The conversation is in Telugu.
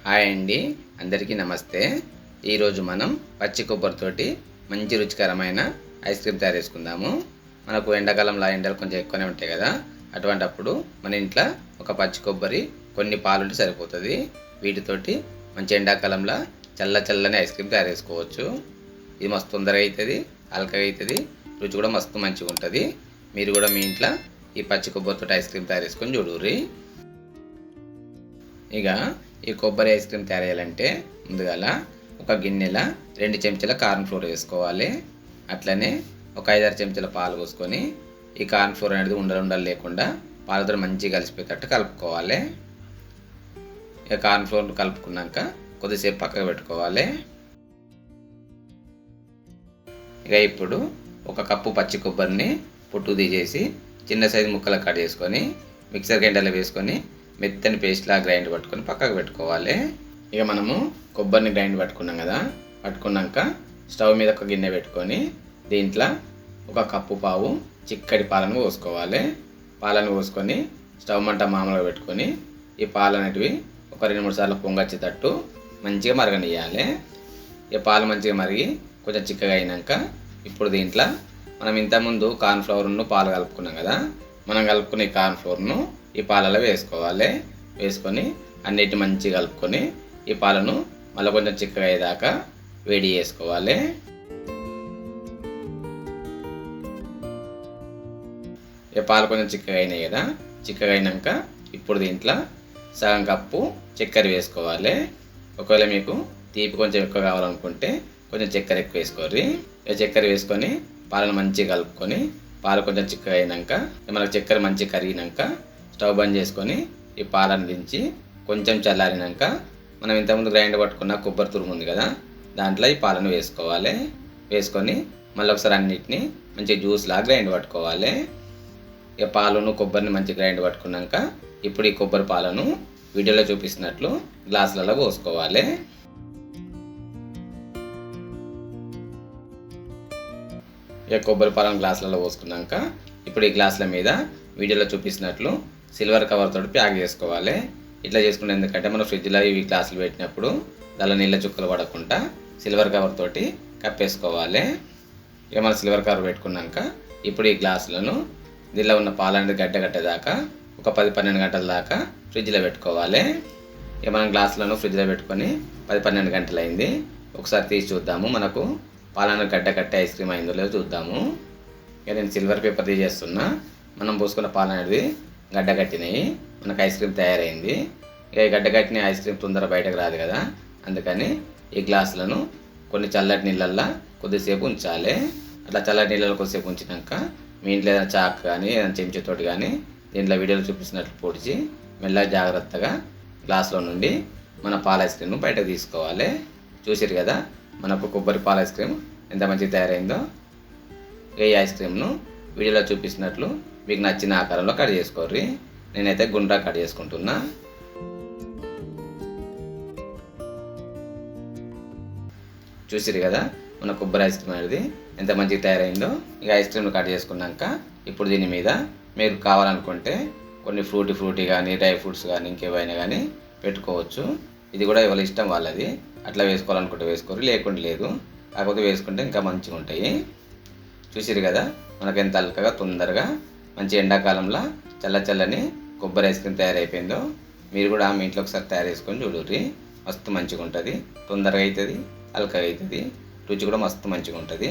హాయ్ అండి, అందరికీ నమస్తే. ఈరోజు మనం పచ్చి కొబ్బరితోటి మంచి రుచికరమైన ఐస్ క్రీమ్ తయారు చేసుకుందాము. మనకు ఎండాకాలంలో ఎండలు కొంచెం ఎక్కువనే ఉంటాయి కదా, అటువంటప్పుడు మన ఇంట్లో ఒక పచ్చి కొబ్బరి, కొన్ని పాలుంటే సరిపోతుంది. వీటితోటి మంచి ఎండాకాలంలో చల్లని ఐస్ క్రీమ్ తయారు చేసుకోవచ్చు. ఇది మస్తు తొందరగా అవుతుంది, అలకగా అవుతుంది, రుచి కూడా మస్తు మంచిగా ఉంటుంది. మీరు కూడా మీ ఇంట్లో ఈ పచ్చి కొబ్బరితో ఐస్ క్రీమ్ తయారు చేసుకొని చూడుర్రి. ఇక ఈ కొబ్బరి ఐస్ క్రీమ్ తయారు చేయాలంటే ముందుగా ఒక గిన్నెల 2 చెంచాల కార్న్ ఫ్లోర్ వేసుకోవాలి. అట్లనే ఒక 5-6 చెంచాల పాలు పోసుకొని ఈ కార్న్ ఫ్లోర్ అనేది ఉండలు లేకుండా పాలతో మంచిగా కలిసిపోయేటట్టు కలుపుకోవాలి. ఇక కార్న్ ఫ్లోర్ కలుపుకున్నాక కొద్దిసేపు పక్కకు పెట్టుకోవాలి. ఇక ఇప్పుడు ఒక కప్పు పచ్చి కొబ్బరిని పొట్టు తీసేసి చిన్న సైజు ముక్కలు కట్ చేసుకొని మిక్సర్ గ్రైండర్లో వేసుకొని మెత్తని పేస్ట్లా గ్రైండ్ పట్టుకొని పక్కకు పెట్టుకోవాలి. ఇక మనము కొబ్బరిని గ్రైండ్ పట్టుకున్నాం కదా, పట్టుకున్నాక స్టవ్ మీద ఒక గిన్నె పెట్టుకొని దీంట్లో ఒక కప్పు పావు చిక్కటి పాలను పోసుకోవాలి. పాలను పోసుకొని స్టవ్ మంట మామూలుగా పెట్టుకొని ఈ పాలు అనేటివి ఒక 2-3 సార్లు పొంగొచ్చేటట్టు మంచిగా మరగనియాలి. ఈ పాలు మంచిగా మరిగి కొంచెం చిక్కగా అయినాక ఇప్పుడు దీంట్లో మనం ఇంతకుముందు కార్న్ ఫ్లవర్ను పాలు కలుపుకున్నాం కదా, మనం కలుపుకున్న ఈ కార్న్ ఫ్లోర్ను ఈ పాలలో వేసుకోవాలి. వేసుకొని అన్నిటి మంచిగా కలుపుకొని ఈ పాలను మళ్ళీ కొంచెం చిక్కగా అయ్యేదాకా వేడి చేసుకోవాలి. ఈ పాలు కొంచెం చిక్కగా అయినాయి కదా, చిక్కగా అయినాక ఇప్పుడు దీంట్లో సగం కప్పు చక్కెర వేసుకోవాలి. ఒకవేళ మీకు తీపి కొంచెం ఎక్కువ కావాలనుకుంటే కొంచెం చక్కెర ఎక్కువ వేసుకోర్రి. చక్కెర వేసుకొని పాలను మంచిగా కలుపుకొని పాలు కొంచెం చిక్కగా అయినాక మనకు చక్కెర మంచిగా కరిగినాక స్టవ్ బంద్ చేసుకొని ఈ పాలను దించి కొంచెం చల్లారినాక మనం ఇంతకుముందు గ్రైండ్ పట్టుకున్న కొబ్బరి తురుము ఉంది కదా, దాంట్లో ఈ పాలను వేసుకోవాలి. వేసుకొని మళ్ళీ ఒకసారి అన్నిటిని మంచిగా జ్యూస్లా గ్రైండ్ పట్టుకోవాలి. ఇక పాలను కొబ్బరిని మంచిగా గ్రైండ్ పట్టుకున్నాక ఇప్పుడు ఈ కొబ్బరి పాలను వీడియోలో చూపిస్తున్నట్లు గ్లాసులలో పోసుకోవాలి. ఇక కొబ్బరి పాలను గ్లాసులలో పోసుకున్నాక ఇప్పుడు ఈ గ్లాసుల మీద వీడియోలో చూపిస్తున్నట్లు సిల్వర్ కవర్ తోటి ప్యాక్ చేసుకోవాలి. ఇట్లా చేసుకుంటే ఎందుకంటే మనం ఫ్రిడ్జ్లో ఇవి గ్లాసులు పెట్టినప్పుడు దానిలో నీళ్ళ చుక్కలు పడకుండా సిల్వర్ కవర్ తోటి కప్పేసుకోవాలి. ఇక మనం సిల్వర్ కవర్ పెట్టుకున్నాక ఇప్పుడు ఈ గ్లాసులను దీనిలో ఉన్న పాలనేది గడ్డ కట్టేదాకా ఒక 10-12 గంటల దాకా ఫ్రిడ్జ్లో పెట్టుకోవాలి. ఇక మనం గ్లాసులను ఫ్రిడ్జ్లో పెట్టుకొని 10-12 గంటలు అయింది. ఒకసారి తీసి చూద్దాము, మనకు పాలను గడ్డ కట్టే ఐస్ క్రీమ్ అయిందో లేదో చూద్దాము. ఇక నేను సిల్వర్ పేపర్ తీసేస్తున్నా. మనం పోసుకున్న పాలు అనేది గడ్డ కట్టినాయి, మనకు ఐస్ క్రీమ్ తయారైంది. ఇక గడ్డ కట్టిన ఐస్ క్రీమ్ తొందర బయటకు రాదు కదా, అందుకని ఈ గ్లాసులను కొన్ని చల్లటి నీళ్ళల్లో కొద్దిసేపు ఉంచాలి. అట్లా చల్లటి నీళ్ళలో కొద్దిసేపు ఉంచినాక మీ ఇంట్లో ఏదైనా చాక్ కానీ ఏదైనా చెంచాతోటి కానీ దీంట్లో వీడియోలో చూపిస్తున్నట్లు పొడిచి మెల్లగా జాగ్రత్తగా గ్లాసులో నుండి మన పాల ఐస్ క్రీమ్ను బయటకు తీసుకోవాలి. చూసిరు కదా మనకు కొబ్బరి పాల ఐస్ క్రీమ్ ఎంత మంచిగా తయారైందో. ఈ ఐస్ క్రీమ్ను వీడియోలో చూపిస్తున్నట్లు మీకు నచ్చిన ఆకారంలో కట్ చేసుకోర్రి. నేనైతే గుండ్రా కట్ చేసుకుంటున్నా. చూసిరు కదా మన కొబ్బరి ఐస్ క్రీమ్ అనేది ఎంత మంచిగా తయారైందో. ఇక ఐస్ క్రీమ్ను కట్ చేసుకున్నాక ఇప్పుడు దీని మీద మీరు కావాలనుకుంటే కొన్ని ఫ్రూటీ కానీ డ్రై ఫ్రూట్స్ కానీ ఇంకేవైనా కానీ పెట్టుకోవచ్చు. ఇది కూడా ఎవరి ఇష్టం వాళ్ళది, అట్లా వేసుకోవాలనుకుంటే వేసుకోరు, లేకుండా లేదు. కాకపోతే వేసుకుంటే ఇంకా మంచిగా ఉంటాయి. చూసిరు కదా మనకు ఎంత అల్కగా తొందరగా మంచి ఎండాకాలంలో చల్లని కొబ్బరి ఐస్ క్రీమ్ తయారైపోయిందో. మీరు కూడా మీ ఇంట్లో ఒకసారి తయారు చేసుకొని చూడుర్రి, మస్తు మంచిగా ఉంటుంది, తొందరగా అవుతుంది, అల్కగా అవుతుంది, రుచి కూడా మస్తు మంచిగా ఉంటుంది.